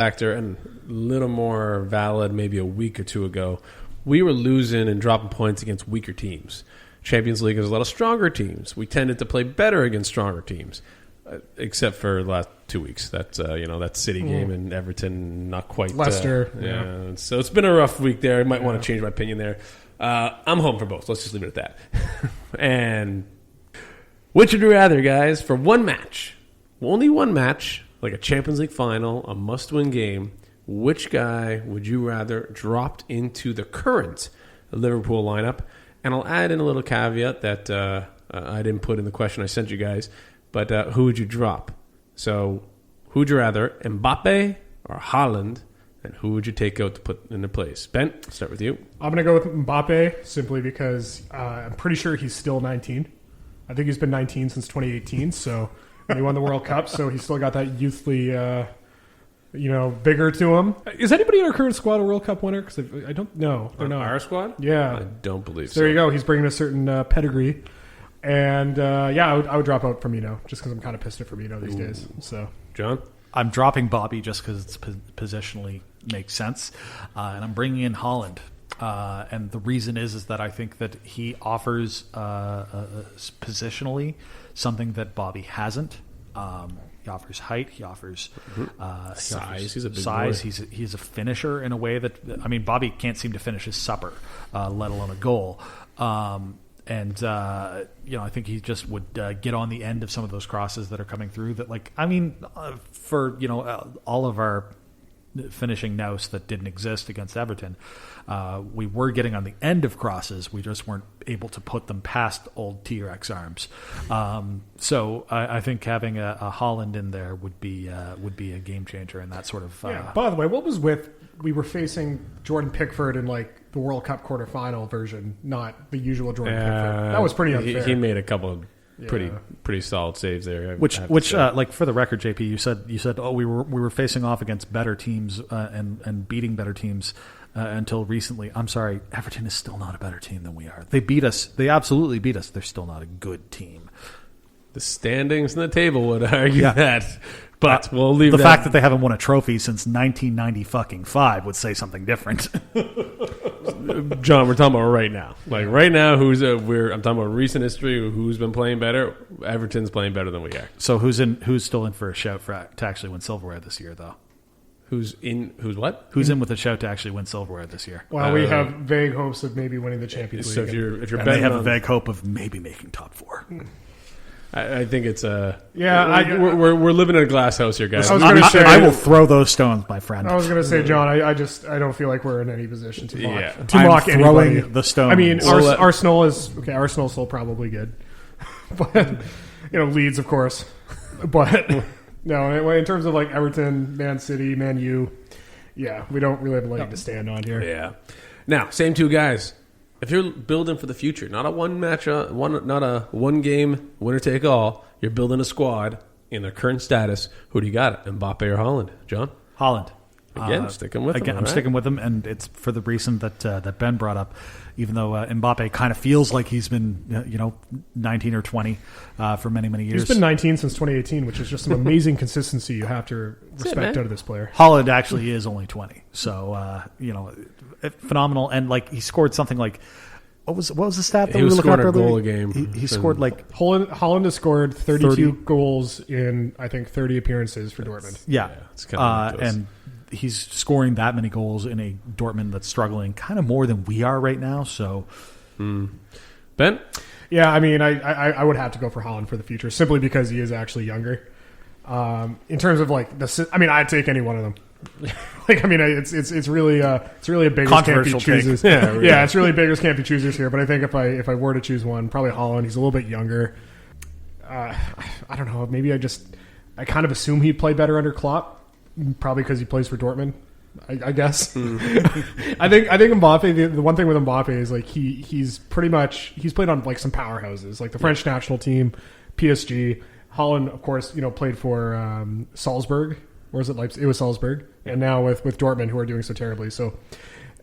factor and a little more valid maybe a week or two ago. We were losing and dropping points against weaker teams. Champions League is a lot of stronger teams. We tended to play better against stronger teams, except for the last 2 weeks. That's that City game and Everton, not quite. Leicester. Yeah. So it's been a rough week there. I might want to change my opinion there. I'm home for both. Let's just leave it at that. And which would you rather, guys, for one match, only one match, like a Champions League final, a must-win game, which guy would you rather dropped into the current Liverpool lineup? And I'll add in a little caveat that I didn't put in the question I sent you guys, but who would you drop? So who would you rather, Mbappe or Haaland, and who would you take out to put into place? Ben, start with you. I'm going to go with Mbappe simply because I'm pretty sure he's still 19. I think he's been 19 since 2018, so when he won the World Cup, so he's still got that youthly, vigor to him. Is anybody in our current squad a World Cup winner? Because I don't know. They're not. Our squad? Yeah. I don't believe so. There you go. He's bringing a certain pedigree. And, I would drop out Firmino just because I'm kind of pissed at Firmino these days. So, John? I'm dropping Bobby just because it's positionally makes sense. And I'm bringing in Haaland. And the reason is that I think that he offers positionally something that Bobby hasn't. He offers height. He offers size. He's a big size. boy. He's a finisher in a way that Bobby can't seem to finish his supper, let alone a goal. I think he just would get on the end of some of those crosses that are coming through. For all of our finishing nous that didn't exist against Everton, we were getting on the end of crosses. We just weren't able to put them past old T-Rex arms. So I think having a Haaland in there would be a game changer in that sort of. By the way, we were facing Jordan Pickford in like the World Cup quarterfinal version, not the usual Jordan Pickford. That was pretty unfair. He made a couple of pretty solid saves there. Which for the record, JP, you said we were facing off against better teams and beating better teams until recently. I'm sorry, Everton is still not a better team than we are. They beat us. They absolutely beat us. They're still not a good team. The standings and the table would argue that. But we'll leave the fact that they haven't won a trophy since 1995 would say something different. John, we're talking about right now. Like right now, I'm talking about recent history. Who's been playing better? Everton's playing better than we are. So who's still in for a shout to actually win silverware this year, though? Who's in with a shout to actually win silverware this year? Well, we have vague hopes of maybe winning the Champions League. So if you're betting, they have a vague hope of maybe making top four. I think it's we're living in a glass house here, guys. I will throw those stones, my friend. I was going to say, John, I don't feel like we're in any position to mock I'm throwing anybody. The stones. I mean, Arsenal is okay. Arsenal's still probably good, but Leeds, of course. But no, in terms of like Everton, Man City, Man U, we don't really have a leg to stand on here. Yeah. Now, same two guys. If you're building for the future, not a one game winner take all, you're building a squad in their current status. Who do you got? Mbappe or Haaland? John? Haaland. Again, sticking with him. I'm sticking with him, and it's for the reason that Ben brought up. Even though Mbappe kind of feels like he's been 19 or 20 for many, many years. He's been 19 since 2018, which is just some amazing consistency you have to respect out of this player. Haaland actually is only 20, so phenomenal. And like he scored something like what was the stat that he we was were looking scoring at a goal earlier? a game. He scored like Haaland has scored 32 goals in I think 30 appearances for Dortmund. Yeah, it's kind of and he's scoring that many goals in a Dortmund that's struggling kind of more than we are right now. So, Ben? Yeah, I mean, I would have to go for Haaland for the future simply because he is actually younger. In terms of like I'd take any one of them. It's really a beggars can't be choosers. Yeah, it's really beggars can't be choosers here. But I think if I were to choose one, probably Haaland. He's a little bit younger. I don't know. Maybe I kind of assume he'd play better under Klopp. Probably because he plays for Dortmund, I guess. I think Mbappe. The one thing with Mbappe is like he's played on like some powerhouses like the French national team, PSG. Haaland, of course, played for Salzburg. Or was it Leipzig? It was Salzburg, and now with Dortmund, who are doing so terribly. So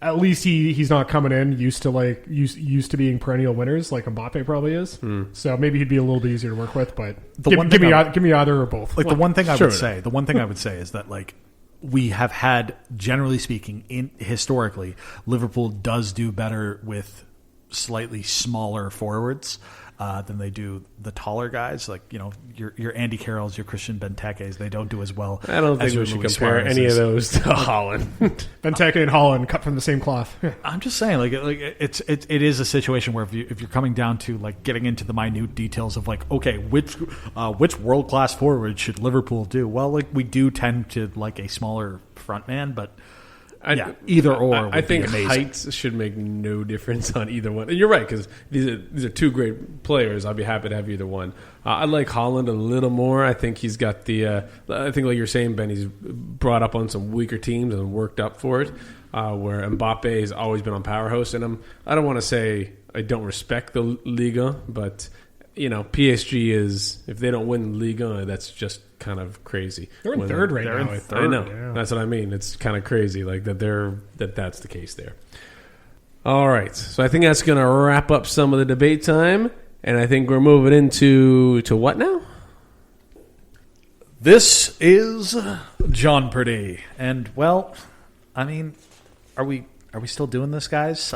at least he's not coming in used to being perennial winners like Mbappe probably is. So maybe he'd be a little bit easier to work with. But give me either or both. Like the one thing I would say is that like we have had, generally speaking, historically, Liverpool does do better with slightly smaller forwards than they do the taller guys. Like, your Andy Carrolls, your Christian Bentekes, they don't do as well. I don't think as we should Luis compare Suarez's. any of those to Haaland. Benteke and Haaland cut from the same cloth. I'm just saying, it is a situation where if you're coming down to like getting into the minute details of like, okay, which world class forward should Liverpool do? Well, like we do tend to like a smaller front man, but either or. I think be amazing. heights should make no difference on either one. And you're right, because these are two great players. I'll be happy to have either one. I like Haaland a little more. I think he's got the. I think, like you're saying, Ben, he's brought up on some weaker teams and worked up for it. Where Mbappe has always been on powerhouse in him. I don't want to say I don't respect the Liga, but PSG is, if they don't win the Liga, that's just kind of crazy. They're in third right now. I know. Yeah. That's what I mean. It's kind of crazy, like that's the case there. All right, so I think that's going to wrap up some of the debate time, and I think we're moving into what now? This is John-pardy, and well, I mean, are we still doing this, guys?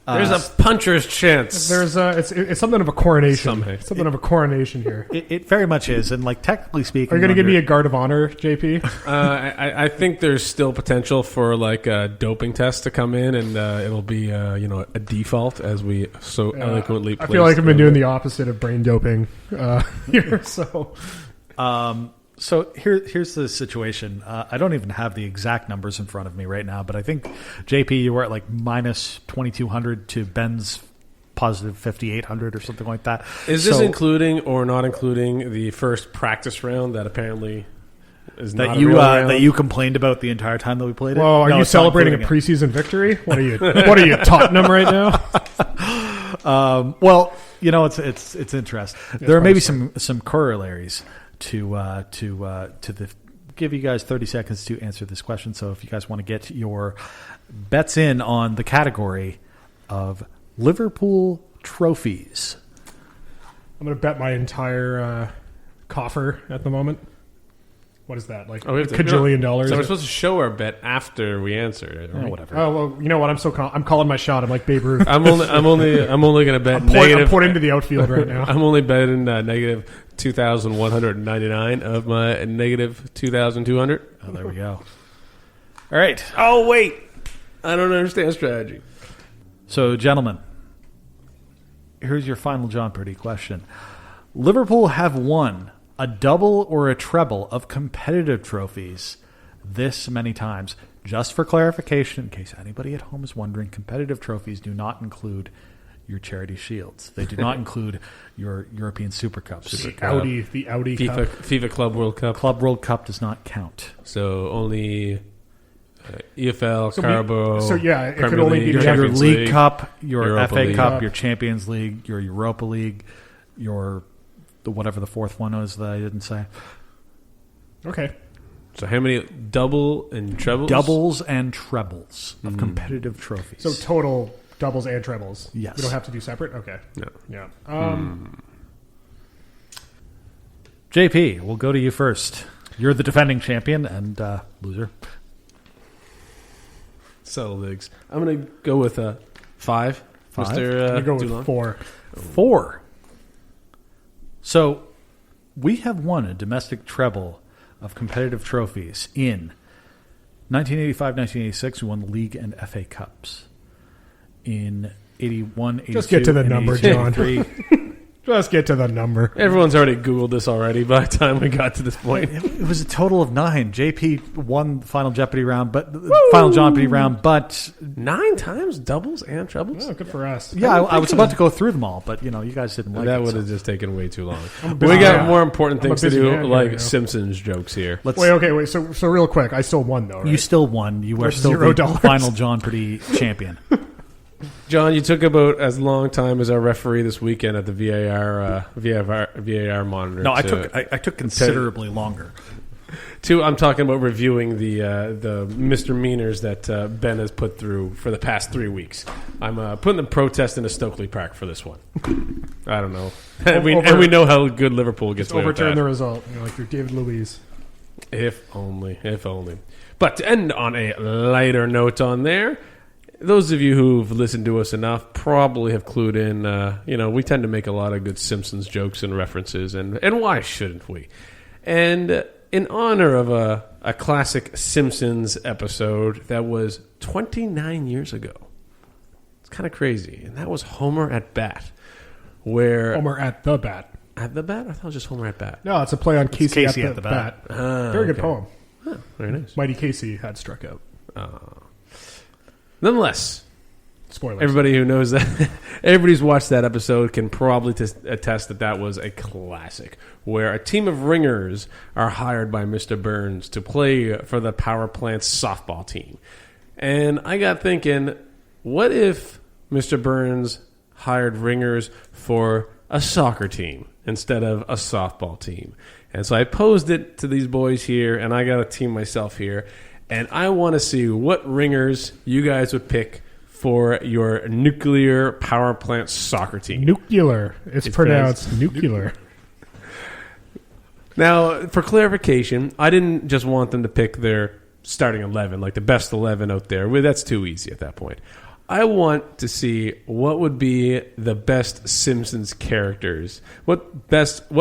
There's a puncher's chance. There's it's something of a coronation. Someday. Something of a coronation here. It very much is, and like technically speaking, Are you going to give me a guard of honor, JP? I think there's still potential for like a doping test to come in, and it'll be a default, as we so eloquently. I feel like I've been doing the opposite of brain doping here. So. So here's the situation. I don't even have the exact numbers in front of me right now, but I think, JP, you were at like minus 2,200 to Ben's positive 5,800 or something like that. Is this including or not including the first practice round that apparently is not a real round? That you complained about the entire time that we played it? Well, are No, you it's not celebrating a including preseason victory? What are you? What are you, Tottenham right now? Well, it's interesting. There are maybe some corollaries to the. Give you guys 30 seconds to answer this question. So if you guys want to get your bets in on the category of Liverpool trophies, I'm going to bet my entire coffer at the moment. What is that? Like $1 cajillion? So we're supposed to show our bet after we answer it. Right? Whatever. Oh well, you know what? I'm calling my shot. I'm like Babe Ruth. I'm only going to bet I'm negative. pointing to the outfield right now. I'm only betting negative 2,199 of my negative 2,200. Oh, there we go. All right. Oh wait, I don't understand strategy. So, gentlemen, here's your final John-pardy question. Liverpool have won a double or a treble of competitive trophies this many times. Just for clarification, in case anybody at home is wondering, competitive trophies do not include your charity shields. They do not include your European Super Cups. The Audi Cup. FIFA Club World Cup. Club World Cup does not count. So only EFL, Carabao. It could Premier only be League, the Your Champions League League, Cup, your Europa FA League. Cup, your Champions League, your Europa League, your whatever the fourth one was that I didn't say. Okay. So how many double and trebles? Doubles and trebles of competitive trophies. So total doubles and trebles. Yes. We don't have to do separate? Okay. No. Yeah. JP, we'll go to you first. You're the defending champion and loser. Subtle digs. I'm going to go with 5. Five? Mr. You go Dulon. with 4. 4. So we have won a domestic treble of competitive trophies in 1985-1986. We won the league and FA Cups. In 81, 82, Just get to the and number, 82, John. 83. Just get to the number. Everyone's already Googled this already by the time we got to this point. It was a total of 9. JP won the final Jeopardy round, final John-pardy round, but 9 times doubles and trebles? Oh, good for us. yeah, I was about to go through them all, but you guys didn't like That it. would so. have just taken way too long. busy We got man. more important I'm a things to busy do, man here, like you know. Simpsons jokes here. Let's. Wait. So real quick, I still won though, right? You still won. You were With still $0. the final John-pardy champion. John, you took about as long time as our referee this weekend at the VAR monitor. No, I took considerably longer. I'm talking about reviewing the misdemeanors that Ben has put through for the past 3 weeks. I'm putting the protest into Stokely Park for this one. I don't know. And we know how good Liverpool gets away with overturn that. the result. Like you're David Luiz. If only. But to end on a lighter note on there, those of you who've listened to us enough probably have clued in. We tend to make a lot of good Simpsons jokes and references, and why shouldn't we? And in honor of a classic Simpsons episode that was 29 years ago, it's kind of crazy, and that was Homer at Bat. Where Homer at the Bat. At the Bat? I thought it was just Homer at Bat. No, it's a play on Casey at the Bat. Very good poem. Huh, very nice. Mighty Casey had struck out. Nonetheless, spoilers. Everybody who knows that, everybody's watched that episode can probably attest that was a classic, where a team of ringers are hired by Mr. Burns to play for the power plant's softball team. And I got thinking, what if Mr. Burns hired ringers for a soccer team instead of a softball team? And so I posed it to these boys here, and I got a team myself here, and I want to see what ringers you guys would pick for your nuclear power plant soccer team. Nuclear. It's pronounced nuclear. Now, for clarification, I didn't just want them to pick their starting 11, like the best 11 out there. Well, that's too easy at that point. I want to see what would be the best Simpsons characters. What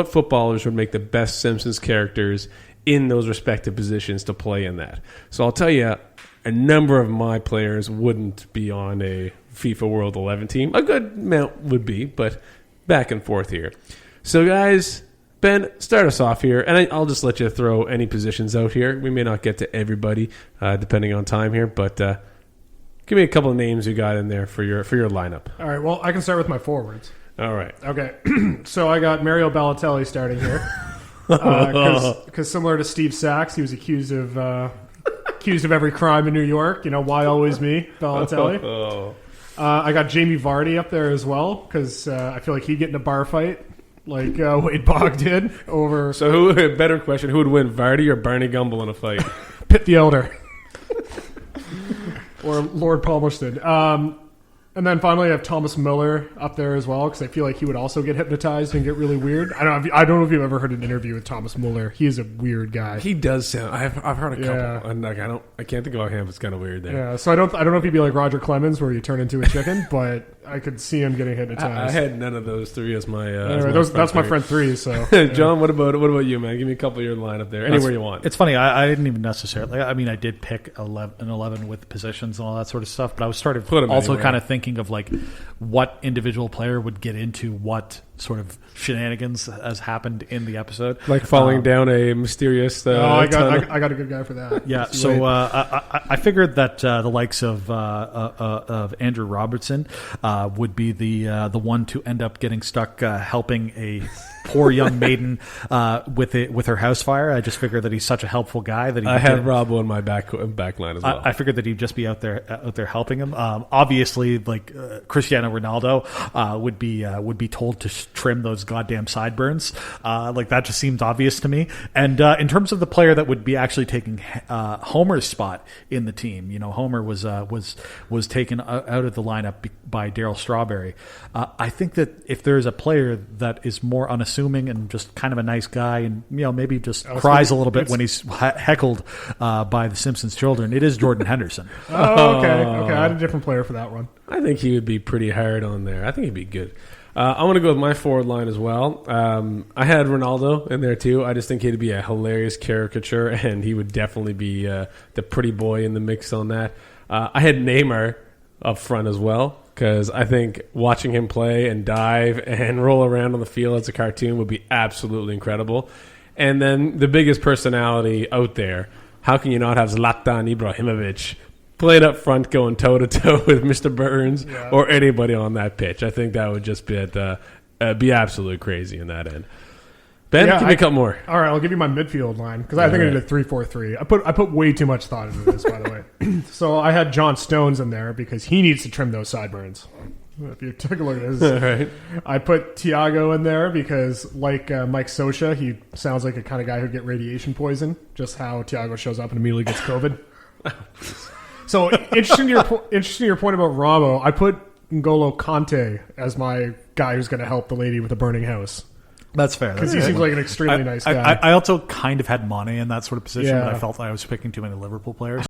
footballers would make the best Simpsons characters in those respective positions to play in that. So I'll tell you, a number of my players wouldn't be on a FIFA World 11 team. A good amount would be, but back and forth here. So guys, Ben, start us off here, and I'll just let you throw any positions out here. We may not get to everybody, depending on time here, but give me a couple of names you got in there for your lineup. All right, well, I can start with my forwards. All right. Okay, so I got Mario Balotelli starting here. Because similar to Steve Sachs, he was accused of every crime in New York. Why always me, Balotelli? I got Jamie Vardy up there as well, because I feel like he'd get in a bar fight like Wade Bogg did over... So better question, who would win, Vardy or Barney Gumble in a fight? Pitt the Elder. Or Lord Palmerston. And then finally, I have Thomas Miller up there as well, because I feel like he would also get hypnotized and get really weird. I don't know if you've ever heard an interview with Thomas Miller. He is a weird guy. He does sound. I've heard a couple, and I can't think of him. It's kind of weird there. Yeah, so I don't know if he'd be like Roger Clemens, where you turn into a chicken, but I could see him getting hypnotized. I had none of those three as my. That's my friend three. So John, what about you, man? Give me a couple of your lineup there, anywhere you want. It's funny. I didn't even necessarily. I mean, I did pick an 11 with positions and all that sort of stuff, but I was sort of also kind of thinking of like what individual player would get into what sort of shenanigans has happened in the episode, like falling down a mysterious. I got a good guy for that. Yeah, so I figured that the likes of Andrew Robertson would be the one to end up getting stuck helping a poor young maiden with her house fire. I just figured that he's such a helpful guy that I had Robbo in my back line as well. I figured that he'd just be out there helping him. Obviously, like Cristiano Ronaldo would be told to trim those goddamn sideburns. Like that just seems obvious to me. And in terms of the player that would be actually taking Homer's spot in the team, Homer was taken out of the lineup by Darryl Strawberry. I think that if there's a player that is more unassuming and just kind of a nice guy, and maybe just cries a little bit when he's heckled by the Simpsons children, it is Jordan Henderson. Okay. I had a different player for that one. I think he would be pretty hard on there. I think he'd be good. I want to go with my forward line as well. I had Ronaldo in there too. I just think he'd be a hilarious caricature, and he would definitely be the pretty boy in the mix on that. I had Neymar up front as well, because I think watching him play and dive and roll around on the field as a cartoon would be absolutely incredible. And then the biggest personality out there, how can you not have Zlatan Ibrahimovic playing up front, going toe-to-toe with Mr. Burns or anybody on that pitch? I think that would just be absolutely crazy in that end. Ben, give me a couple more. All right, I'll give you my midfield line, because I think I did a 3-4-3. I put way too much thought into this, by the way. So I had John Stones in there because he needs to trim those sideburns. If you took a look at his, right. I put Thiago in there because, like Mike Sosha, he sounds like a kind of guy who'd get radiation poison. Just how Thiago shows up and immediately gets COVID. So interesting to your point about Ramo, I put N'Golo Kante as my guy who's going to help the lady with the burning house. That's fair. Because he seems like an extremely nice guy. I also kind of had Mane in that sort of position, Yeah. but I felt I was picking too many Liverpool players.